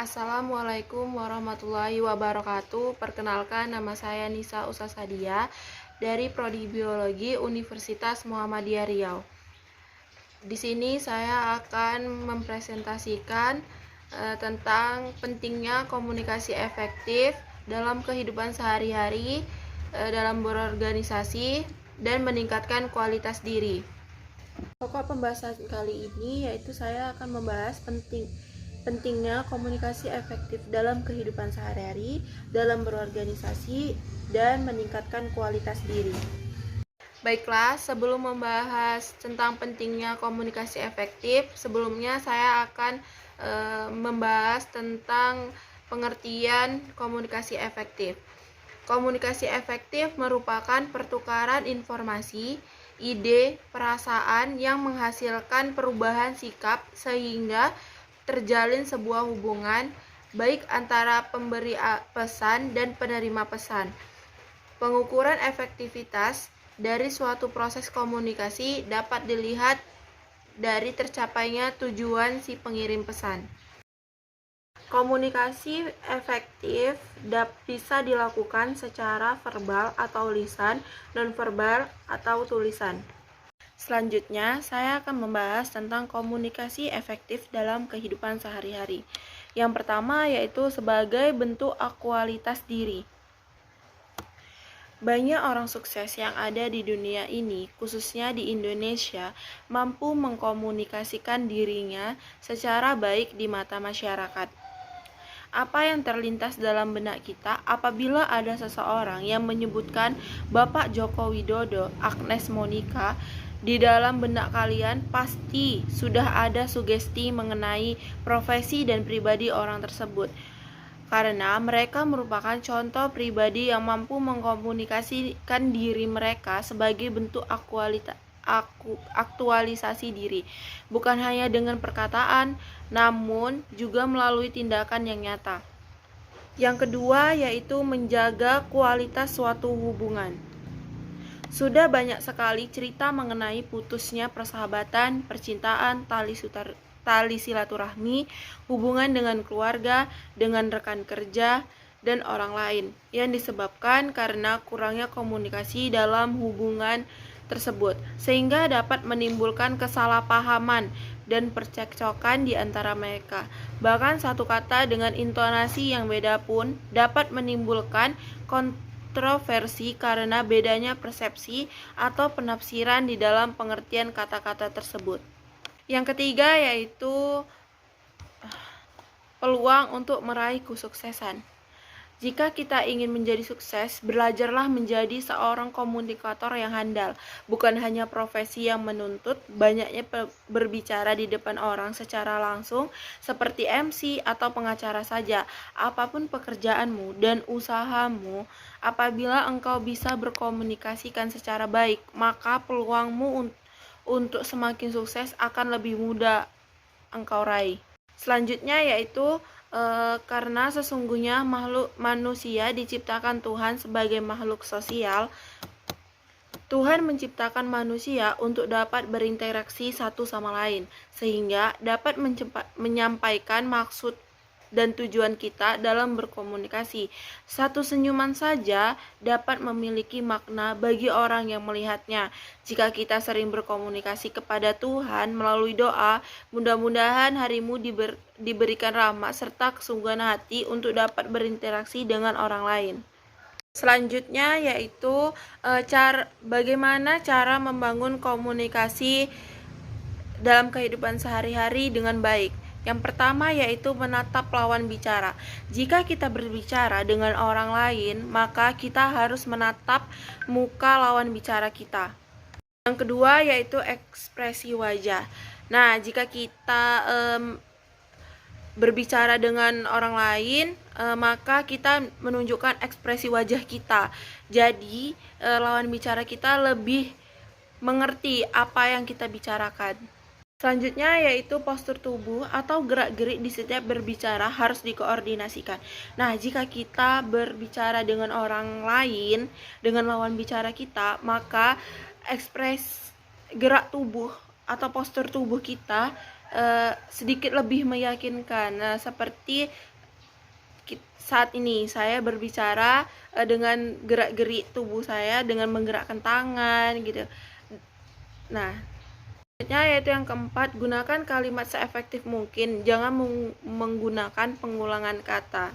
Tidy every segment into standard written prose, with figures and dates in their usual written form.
Assalamualaikum warahmatullahi wabarakatuh. Perkenalkan, nama saya Nisa Usasadia dari Prodi Biologi Universitas Muhammadiyah Riau. Di sini saya akan mempresentasikan tentang pentingnya komunikasi efektif dalam kehidupan sehari-hari, dalam berorganisasi, dan meningkatkan kualitas diri. Pokok pembahasan kali ini yaitu saya akan membahas pentingnya komunikasi efektif dalam kehidupan sehari-hari, dalam berorganisasi, dan meningkatkan kualitas diri. Baiklah, sebelum membahas tentang pentingnya komunikasi efektif, sebelumnya saya akan membahas tentang pengertian komunikasi efektif. Komunikasi efektif merupakan pertukaran informasi, ide, perasaan yang menghasilkan perubahan sikap sehingga terjalin sebuah hubungan baik antara pemberi pesan dan penerima pesan. Pengukuran efektivitas dari suatu proses komunikasi dapat dilihat dari tercapainya tujuan si pengirim pesan. Komunikasi efektif bisa dilakukan secara verbal atau lisan, nonverbal atau tulisan. Selanjutnya, saya akan membahas tentang komunikasi efektif dalam kehidupan sehari-hari. Yang pertama yaitu sebagai bentuk akualitas diri. Banyak orang sukses yang ada di dunia ini, khususnya di Indonesia, mampu mengkomunikasikan dirinya secara baik di mata masyarakat. Apa yang terlintas dalam benak kita apabila ada seseorang yang menyebutkan Bapak Joko Widodo, Agnes Monica, di dalam benak kalian pasti sudah ada sugesti mengenai profesi dan pribadi orang tersebut. Karena mereka merupakan contoh pribadi yang mampu mengkomunikasikan diri mereka sebagai bentuk aktualisasi diri, bukan hanya dengan perkataan, namun juga melalui tindakan yang nyata. Yang kedua yaitu menjaga kualitas suatu hubungan. Sudah banyak sekali cerita mengenai putusnya persahabatan, percintaan, tali silaturahmi, hubungan dengan keluarga, dengan rekan kerja, dan orang lain yang disebabkan karena kurangnya komunikasi dalam hubungan tersebut, sehingga dapat menimbulkan kesalahpahaman dan percekcokan di antara mereka. Bahkan satu kata dengan intonasi yang beda pun dapat menimbulkan kontroversi karena bedanya persepsi atau penafsiran di dalam pengertian kata-kata tersebut. Yang ketiga yaitu peluang untuk meraih kesuksesan. Jika kita ingin menjadi sukses, belajarlah menjadi seorang komunikator yang handal, bukan hanya profesi yang menuntut banyaknya berbicara di depan orang secara langsung seperti MC atau pengacara saja. Apapun pekerjaanmu dan usahamu, apabila engkau bisa berkomunikasikan secara baik, maka peluangmu untuk semakin sukses akan lebih mudah engkau raih. Selanjutnya yaitu karena sesungguhnya manusia diciptakan Tuhan sebagai makhluk sosial. Tuhan menciptakan manusia untuk dapat berinteraksi satu sama lain, sehingga dapat menyampaikan maksud dan tujuan kita dalam berkomunikasi. Satu senyuman saja dapat memiliki makna bagi orang yang melihatnya. Jika kita sering berkomunikasi kepada Tuhan melalui doa, mudah-mudahan harimu diberikan rahmat serta kesungguhan hati untuk dapat berinteraksi dengan orang lain. Selanjutnya yaitu bagaimana cara membangun komunikasi dalam kehidupan sehari-hari dengan baik. Yang pertama yaitu menatap lawan bicara. Jika kita berbicara dengan orang lain, maka kita harus menatap muka lawan bicara kita. Yang kedua yaitu ekspresi wajah. Nah, jika kita berbicara dengan orang lain, maka kita menunjukkan ekspresi wajah kita. Jadi, lawan bicara kita lebih mengerti apa yang kita bicarakan. Selanjutnya yaitu postur tubuh atau gerak-gerik di setiap berbicara harus dikoordinasikan. Nah, jika kita berbicara dengan orang lain, dengan lawan bicara kita, maka gerak tubuh atau postur tubuh kita sedikit lebih meyakinkan. Nah, seperti saat ini saya berbicara dengan gerak-gerik tubuh saya, dengan menggerakkan tangan gitu. Nah, selanjutnya yaitu yang keempat, gunakan kalimat seefektif mungkin, jangan menggunakan pengulangan kata.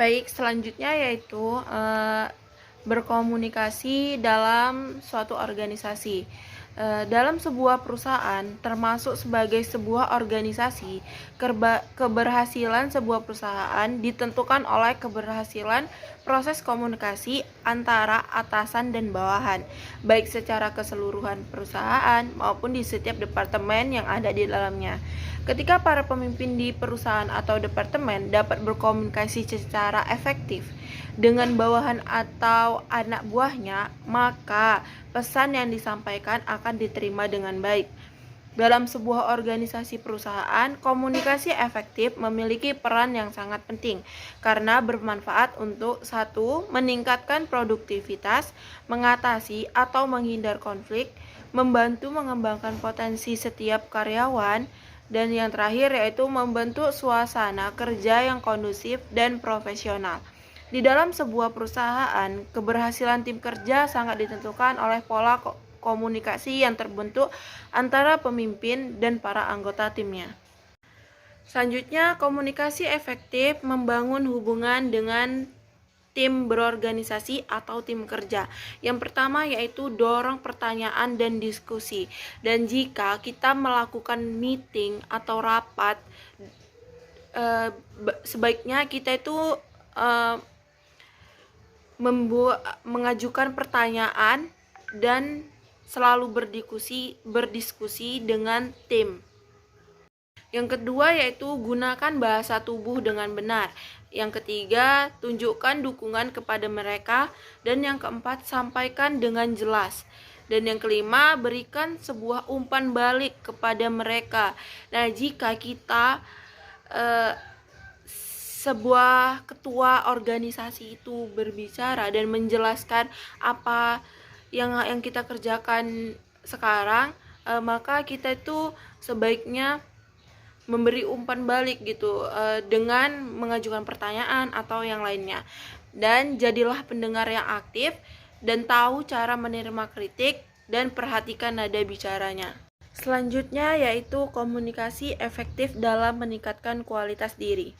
Baik, selanjutnya yaitu berkomunikasi dalam suatu organisasi. Dalam sebuah perusahaan, termasuk sebagai sebuah organisasi, keberhasilan sebuah perusahaan ditentukan oleh keberhasilan proses komunikasi antara atasan dan bawahan, baik secara keseluruhan perusahaan maupun di setiap departemen yang ada di dalamnya. Ketika para pemimpin di perusahaan atau departemen dapat berkomunikasi secara efektif dengan bawahan atau anak buahnya, maka pesan yang disampaikan akan diterima dengan baik. Dalam sebuah organisasi perusahaan, komunikasi efektif memiliki peran yang sangat penting karena bermanfaat untuk: 1. Meningkatkan produktivitas, mengatasi atau menghindar konflik, membantu mengembangkan potensi setiap karyawan, dan yang terakhir yaitu membentuk suasana kerja yang kondusif dan profesional. Di dalam sebuah perusahaan, keberhasilan tim kerja sangat ditentukan oleh pola komunikasi yang terbentuk antara pemimpin dan para anggota timnya. Selanjutnya, komunikasi efektif membangun hubungan dengan tim berorganisasi atau tim kerja. Yang pertama yaitu dorong pertanyaan dan diskusi. Dan jika kita melakukan meeting atau rapat, sebaiknya kita itu mengajukan pertanyaan dan selalu berdiskusi dengan tim. Yang kedua yaitu gunakan bahasa tubuh dengan benar. Yang ketiga, tunjukkan dukungan kepada mereka. Dan yang keempat, sampaikan dengan jelas. Dan yang kelima, berikan sebuah umpan balik kepada mereka. Nah, jika kita sebuah ketua organisasi itu berbicara dan menjelaskan apa yang kita kerjakan sekarang, maka kita itu sebaiknya memberi umpan balik gitu, dengan mengajukan pertanyaan atau yang lainnya. Dan jadilah pendengar yang aktif dan tahu cara menerima kritik dan perhatikan nada bicaranya. Selanjutnya yaitu komunikasi efektif dalam meningkatkan kualitas diri.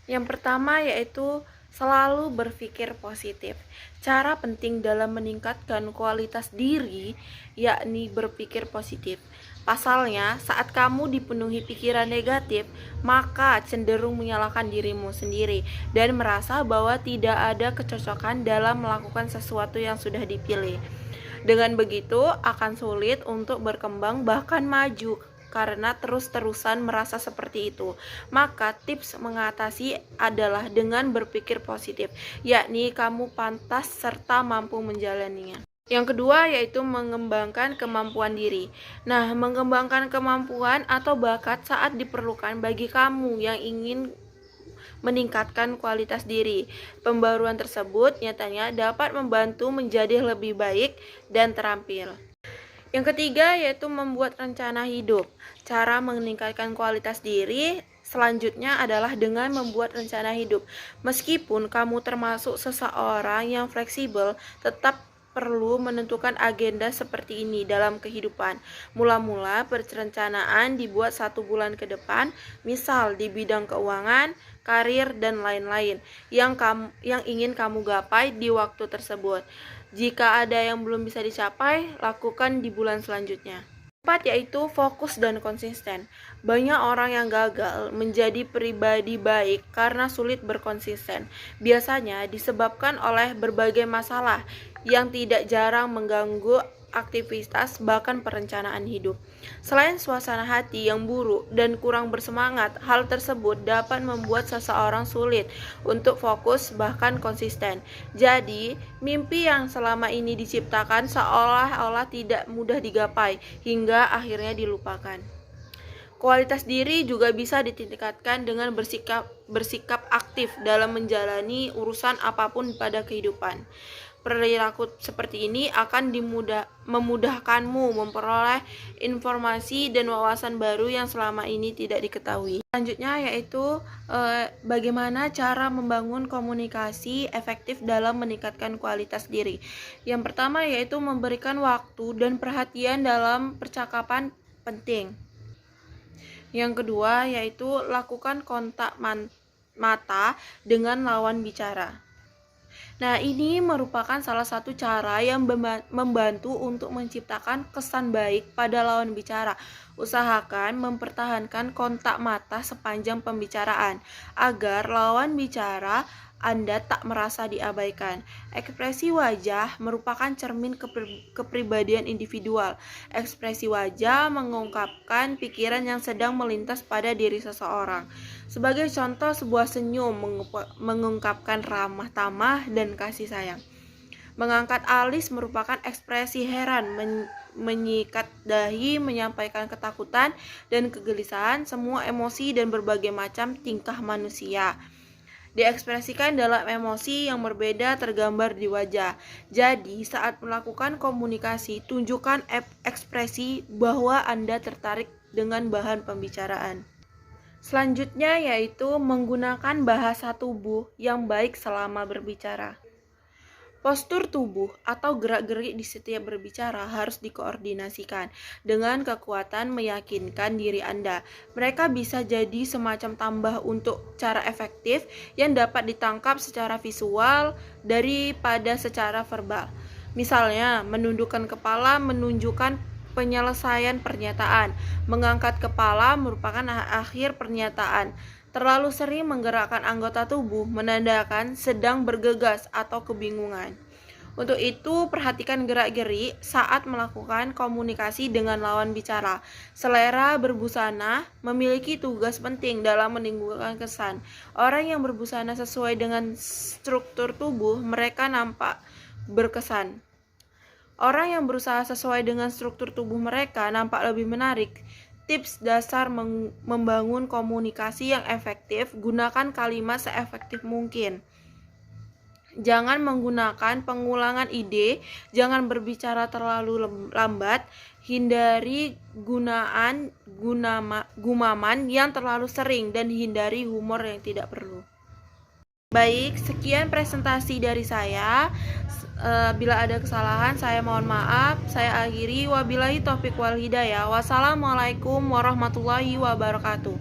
Yang pertama yaitu selalu berpikir positif. Cara penting dalam meningkatkan kualitas diri yakni berpikir positif. Pasalnya, saat kamu dipenuhi pikiran negatif, maka cenderung menyalahkan dirimu sendiri dan merasa bahwa tidak ada kecocokan dalam melakukan sesuatu yang sudah dipilih. Dengan begitu, akan sulit untuk berkembang bahkan maju karena terus-terusan merasa seperti itu. Maka tips mengatasi adalah dengan berpikir positif, yakni kamu pantas serta mampu menjalaninya. Yang kedua yaitu mengembangkan kemampuan diri. Nah, mengembangkan kemampuan atau bakat saat diperlukan bagi kamu yang ingin meningkatkan kualitas diri. Pembaruan tersebut nyatanya dapat membantu menjadi lebih baik dan terampil. Yang ketiga yaitu membuat rencana hidup. Cara meningkatkan kualitas diri selanjutnya adalah dengan membuat rencana hidup. Meskipun kamu termasuk seseorang yang fleksibel, tetap perlu menentukan agenda seperti ini dalam kehidupan. Mula-mula perencanaan dibuat 1 bulan ke depan, misal di bidang keuangan, karir, dan lain-lain yang ingin kamu gapai di waktu tersebut. Jika ada yang belum bisa dicapai, lakukan di bulan selanjutnya. 4 yaitu fokus dan konsisten. Banyak orang yang gagal menjadi pribadi baik karena sulit berkonsisten. Biasanya disebabkan oleh berbagai masalah yang tidak jarang mengganggu aktivitas bahkan perencanaan hidup. Selain suasana hati yang buruk dan kurang bersemangat, hal tersebut dapat membuat seseorang sulit untuk fokus bahkan konsisten. Jadi, mimpi yang selama ini diciptakan seolah-olah tidak mudah digapai hingga akhirnya dilupakan. Kualitas diri juga bisa ditingkatkan dengan bersikap aktif dalam menjalani urusan apapun pada kehidupan. Perilaku seperti ini akan memudahkanmu memperoleh informasi dan wawasan baru yang selama ini tidak diketahui. Selanjutnya yaitu bagaimana cara membangun komunikasi efektif dalam meningkatkan kualitas diri. Yang pertama yaitu memberikan waktu dan perhatian dalam percakapan penting. Yang kedua yaitu lakukan kontak mata dengan lawan bicara. Nah, ini merupakan salah satu cara yang membantu untuk menciptakan kesan baik pada lawan bicara. Usahakan mempertahankan kontak mata sepanjang pembicaraan agar lawan bicara Anda tak merasa diabaikan. Ekspresi wajah merupakan cermin kepribadian individual. Ekspresi wajah mengungkapkan pikiran yang sedang melintas pada diri seseorang. Sebagai contoh, sebuah senyum mengungkapkan ramah tamah dan kasih sayang. Mengangkat alis merupakan ekspresi heran, menyikat dahi, menyampaikan ketakutan dan kegelisahan, semua emosi dan berbagai macam tingkah manusia diekspresikan dalam emosi yang berbeda tergambar di wajah. Jadi, saat melakukan komunikasi, tunjukkan ekspresi bahwa Anda tertarik dengan bahan pembicaraan. Selanjutnya yaitu menggunakan bahasa tubuh yang baik selama berbicara. Postur tubuh atau gerak-gerik di setiap berbicara harus dikoordinasikan dengan kekuatan meyakinkan diri Anda. Mereka bisa jadi semacam tambah untuk cara efektif yang dapat ditangkap secara visual daripada secara verbal. Misalnya, menundukkan kepala menunjukkan penyelesaian pernyataan. Mengangkat kepala merupakan akhir pernyataan. Terlalu sering menggerakkan anggota tubuh menandakan sedang bergegas atau kebingungan. Untuk itu, perhatikan gerak-gerik saat melakukan komunikasi dengan lawan bicara. Selera berbusana memiliki tugas penting dalam menimbulkan kesan. Orang yang berbusana sesuai dengan struktur tubuh mereka nampak berkesan. Orang yang berusaha sesuai dengan struktur tubuh mereka nampak lebih menarik. Tips dasar membangun komunikasi yang efektif, gunakan kalimat seefektif mungkin. Jangan menggunakan pengulangan ide, jangan berbicara terlalu lambat, hindari gumaman yang terlalu sering, dan hindari humor yang tidak perlu. Baik, sekian presentasi dari saya. Bila ada kesalahan, saya mohon maaf. Saya akhiri. Wabillahi taufiq wal hidayah. Wassalamualaikum warahmatullahi wabarakatuh.